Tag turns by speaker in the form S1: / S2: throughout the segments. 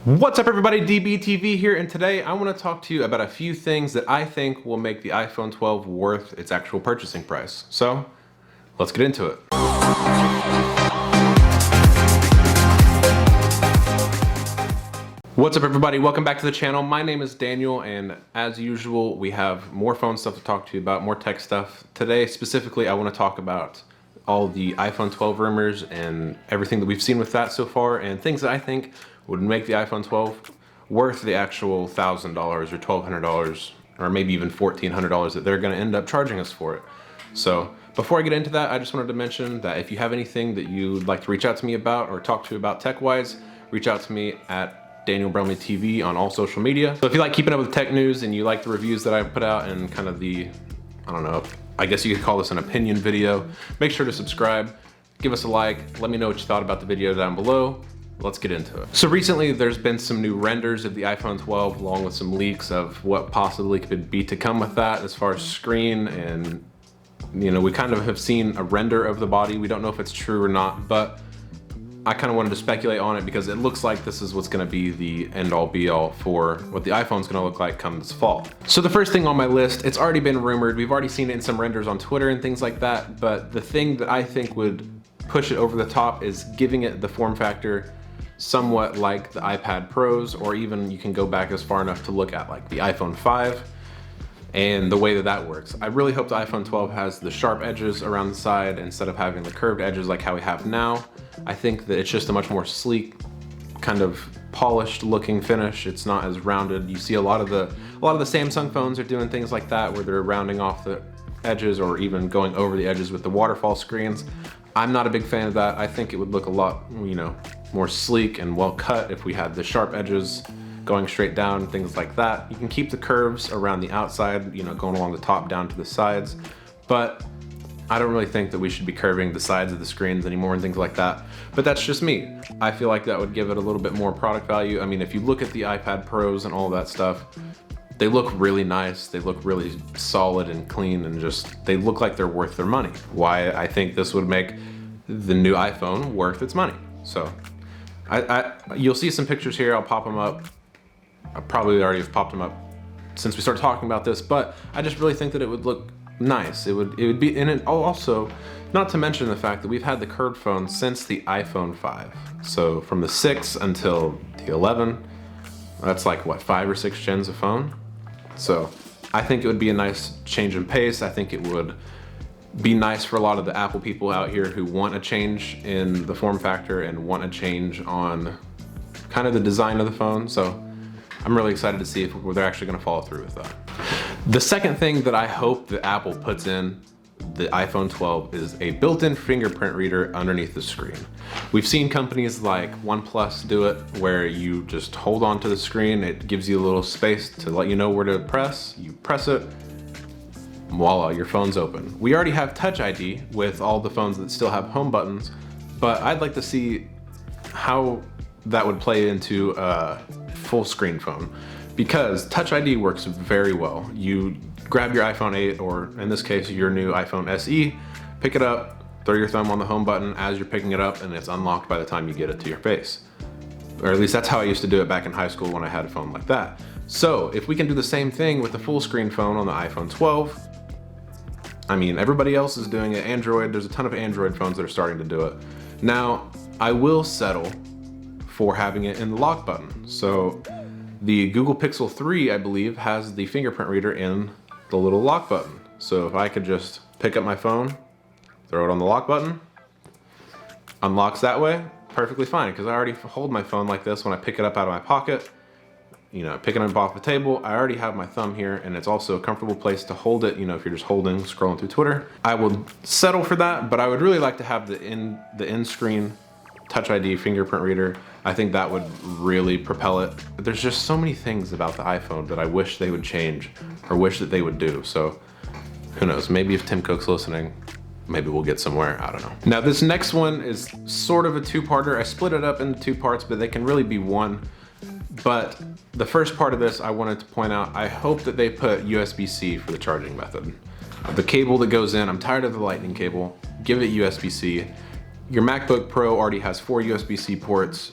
S1: What's up everybody, DBTV here, and today I want to talk to you about a few things that I think will make the iPhone 12 worth its actual purchasing price. So, let's get into it. What's up everybody, welcome back to the channel. My name is Daniel, and as usual we have more phone stuff to talk to you about, more tech stuff. Today specifically I want to talk about all the iPhone 12 rumors and everything that we've seen with that so far, and things that I think would make the iPhone 12 worth the actual $1,000 or $1,200 or maybe even $1,400 that they're going to end up charging us for it. So before I get into that, I just wanted to mention that if you have anything that you'd like to reach out to me about or talk to about tech-wise, reach out to me at Daniel Brumley TV on all social media. So if you like keeping up with tech news and you like the reviews that I put out and kind of the, I don't know, I guess you could call this an opinion video, make sure to subscribe, give us a like, let me know what you thought about the video down below. Let's get into it. So recently there's been some new renders of the iPhone 12 along with some leaks of what possibly could be to come with that as far as screen, and you know, we kind of have seen a render of the body. We don't know if it's true or not, but I kind of wanted to speculate on it because it looks like this is what's going to be the end-all be-all for what the iPhone's going to look like come this fall. So the first thing on my list, it's already been rumored, we've already seen it in some renders on Twitter and things like that, but the thing that I think would push it over the top is giving it the form factor somewhat like the iPad Pros, or even you can go back as far enough to look at like the iPhone 5 and the way that that works. I really hope the iPhone 12 has the sharp edges around the side instead of having the curved edges like how we have now. I think that it's just a much more sleek, kind of polished looking finish. It's not as rounded. You see a lot of the Samsung phones are doing things like that where they're rounding off the edges or even going over the edges with the waterfall screens. I'm not a big fan of that. I think it would look a lot, you know, more sleek and well cut if we had the sharp edges going straight down, things like that. You can keep the curves around the outside, you know, going along the top down to the sides, but I don't really think that we should be curving the sides of the screens anymore and things like that. But that's just me. I feel like that would give it a little bit more product value. I mean, if you look at the iPad Pros and all that stuff, they look really nice. They look really solid and clean, and just, they look like they're worth their money. Why I think this would make the new iPhone worth its money. So you'll see some pictures here. I'll pop them up. I probably already have popped them up since we started talking about this, but I just really think that it would look nice. It would be, and it also, not to mention the fact that we've had the curved phone since the iPhone 5. So from the 6 until the 11, that's like what, 5 or 6 gens of phone? So I think it would be a nice change in pace. I think it would be nice for a lot of the Apple people out here who want a change in the form factor and want a change on kind of the design of the phone. So I'm really excited to see if they're actually going to follow through with that. The second thing that I hope that Apple puts in the iPhone 12 is a built-in fingerprint reader underneath the screen. We've seen companies like OnePlus do it, where you just hold on to the screen, it gives you a little space to let you know where to press, you press it, voila, your phone's open. We already have Touch ID with all the phones that still have home buttons, but I'd like to see how that would play into a full screen phone, because Touch ID works very well. You grab your iPhone 8, or in this case, your new iPhone SE, pick it up, throw your thumb on the home button as you're picking it up, and it's unlocked by the time you get it to your face. Or at least that's how I used to do it back in high school when I had a phone like that. So if we can do the same thing with the full screen phone on the iPhone 12, I mean, everybody else is doing it. Android, there's a ton of Android phones that are starting to do it. Now, I will settle for having it in the lock button. So the Google Pixel 3, I believe, has the fingerprint reader in the little lock button. So if I could just pick up my phone, throw it on the lock button, unlocks that way, perfectly fine, because I already hold my phone like this when I pick it up out of my pocket. You know, picking it up off the table, I already have my thumb here, and it's also a comfortable place to hold it, you know, if you're just holding, scrolling through Twitter. I would settle for that, but I would really like to have the in-screen Touch ID fingerprint reader. I think that would really propel it. But there's just so many things about the iPhone that I wish they would change, or wish that they would do. So who knows, maybe if Tim Cook's listening, maybe we'll get somewhere, I don't know. Now this next one is sort of a two-parter. I split it up into two parts, but they can really be one. But the first part of this, I wanted to point out, I hope that they put USB-C for the charging method. The cable that goes in, I'm tired of the lightning cable, give it USB-C. Your MacBook Pro already has 4 USB-C ports.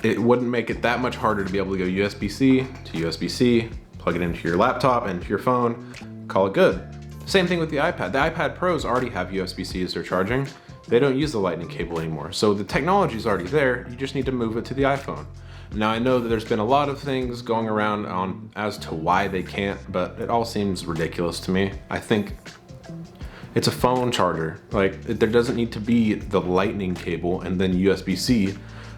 S1: it wouldn't make it that much harder to be able to go USB-C to USB-C, plug it into your laptop and your phone, call it good. Same thing with the iPad. The iPad Pros already have USB-C as their charging. They don't use the lightning cable anymore. So the technology is already there, you just need to move it to the iPhone. Now I know that there's been a lot of things going around on as to why they can't, but it all seems ridiculous to me. I think it's a phone charger. Like, there doesn't need to be the lightning cable and then USB-C.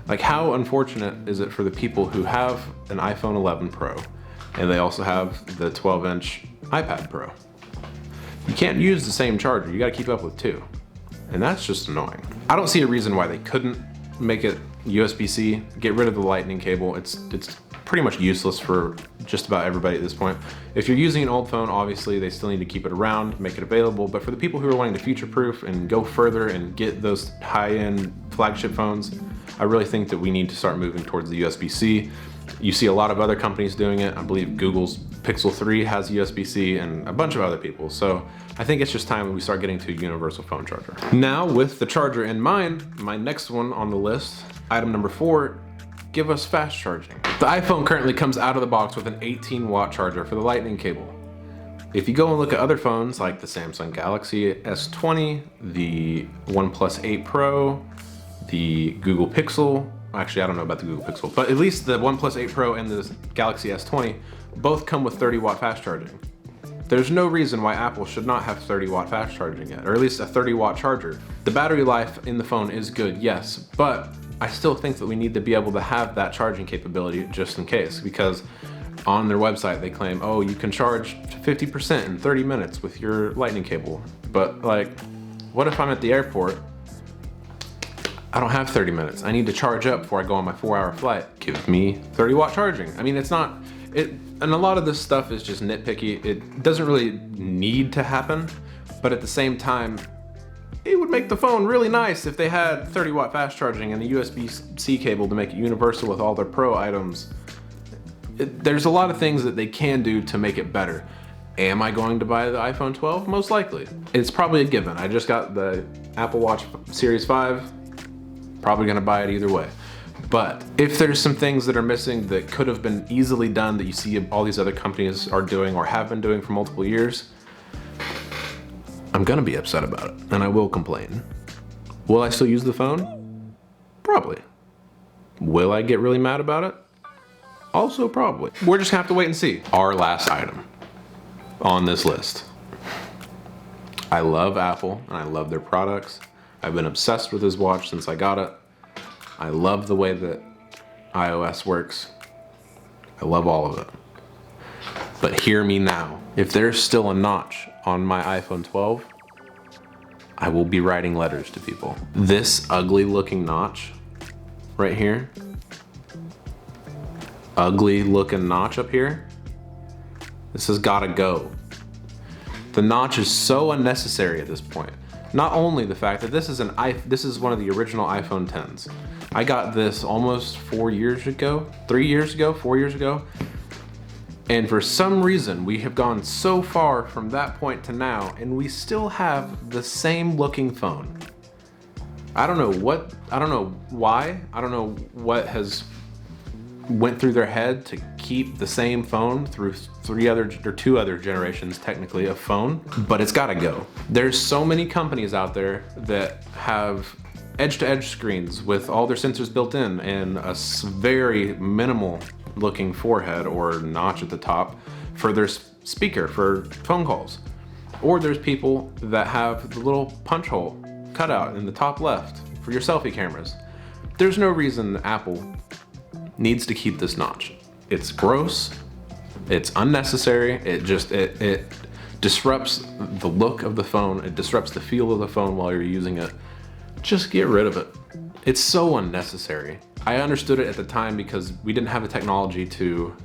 S1: Like, how unfortunate is it for the people who have an iPhone 11 Pro and they also have the 12-inch iPad Pro? You can't use the same charger, you gotta keep up with two. And that's just annoying. I don't see a reason why they couldn't make it USB-C, get rid of the lightning cable. It's pretty much useless for just about everybody at this point. If you're using an old phone, obviously they still need to keep it around, make it available, but for the people who are wanting to future-proof and go further and get those high-end flagship phones, I really think that we need to start moving towards the USB-C. You see a lot of other companies doing it. I believe Google's Pixel 3 has USB-C and a bunch of other people. So I think it's just time we start getting to a universal phone charger. Now, with the charger in mind, my next one on the list, item number 4, give us fast charging. The iPhone currently comes out of the box with an 18-watt charger for the lightning cable. If you go and look at other phones like the Samsung Galaxy S20, the OnePlus 8 Pro, the Google Pixel, actually I don't know about the Google Pixel, but at least the OnePlus 8 Pro and the Galaxy S20 both come with 30-watt fast charging. There's no reason why Apple should not have 30-watt fast charging yet, or at least a 30-watt charger. The battery life in the phone is good, yes, but I still think that we need to be able to have that charging capability just in case, because on their website they claim, oh, you can charge 50% in 30 minutes with your lightning cable. But like, what if I'm at the airport? I don't have 30 minutes. I need to charge up before I go on my 4-hour flight. Give me 30-watt charging. I mean, it's not, and a lot of this stuff is just nitpicky. It doesn't really need to happen, but at the same time, it would make the phone really nice if they had 30-watt fast charging and a USB-C cable to make it universal with all their Pro items. There's a lot of things that they can do to make it better. Am I going to buy the iPhone 12? Most likely. It's probably a given. I just got the Apple Watch Series 5. Probably gonna buy it either way. But if there's some things that are missing that could have been easily done that you see all these other companies are doing or have been doing for multiple years, I'm gonna be upset about it and I will complain. Will I still use the phone? Probably. Will I get really mad about it? Also probably. We're just gonna have to wait and see. Our last item on this list. I love Apple and I love their products. I've been obsessed with this watch since I got it. I love the way that iOS works. I love all of it. But hear me now. If there's still a notch on my iPhone 12, I will be writing letters to people. This ugly looking notch right here, ugly looking notch up here, this has gotta go. The notch is so unnecessary at this point. Not only the fact that this is one of the original iPhone 10s. I got this almost 4 years ago, 3 years ago, 4 years ago. And for some reason, we have gone so far from that point to now, and we still have the same looking phone. I don't know why, I don't know what has went through their head to keep the same phone through two other generations technically of phone, but it's gotta go. There's so many companies out there that have edge-to-edge screens with all their sensors built in and a very minimal looking forehead or notch at the top for their speaker for phone calls. Or there's people that have the little punch hole cutout in the top left for your selfie cameras. There's no reason Apple needs to keep this notch. It's gross, it's unnecessary, it disrupts the look of the phone, it disrupts the feel of the phone while you're using it. Just get rid of it. It's so unnecessary. I understood it at the time because we didn't have the technology to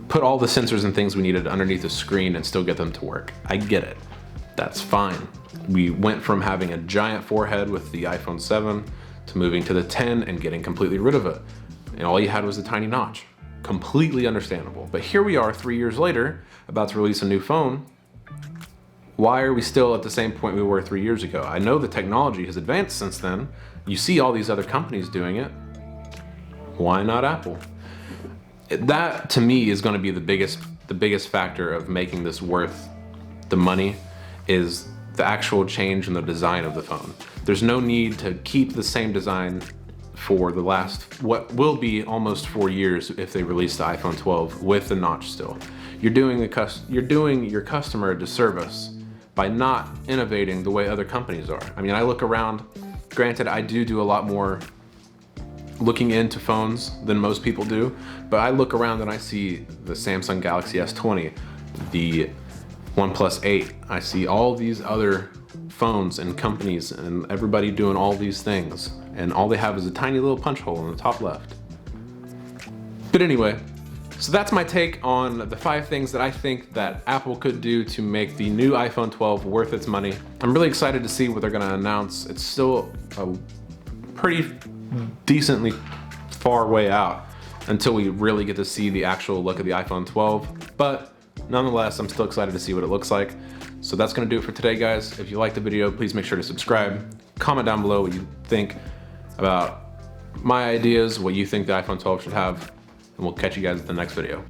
S1: put all the sensors and things we needed underneath the screen and still get them to work. I get it. That's fine. We went from having a giant forehead with the iPhone 7 to moving to the 10 and getting completely rid of it. And all you had was a tiny notch. Completely understandable. But here we are 3 years later, about to release a new phone. Why are we still at the same point we were 3 years ago? I know the technology has advanced since then. You see all these other companies doing it. why not Apple? That to me is going to be the biggest factor of making this worth the money, is the actual change in the design of the phone. There's no need to keep the same design for the last, what will be almost 4 years if they release the iPhone 12 with the notch still. You're doing your customer a disservice by not innovating the way other companies are. I mean, I look around, granted I do a lot more looking into phones than most people do, but I look around and I see the Samsung Galaxy S20, the OnePlus 8, I see all these other phones and companies and everybody doing all these things, and all they have is a tiny little punch hole in the top left. But anyway, so that's my take on the 5 things that I think that Apple could do to make the new iPhone 12 worth its money. I'm really excited to see what they're gonna announce. It's still a pretty decently far way out until we really get to see the actual look of the iPhone 12, but nonetheless, I'm still excited to see what it looks like. So that's gonna do it for today, guys. If you liked the video, please make sure to subscribe. Comment down below what you think about my ideas, what you think the iPhone 12 should have, and we'll catch you guys at the next video.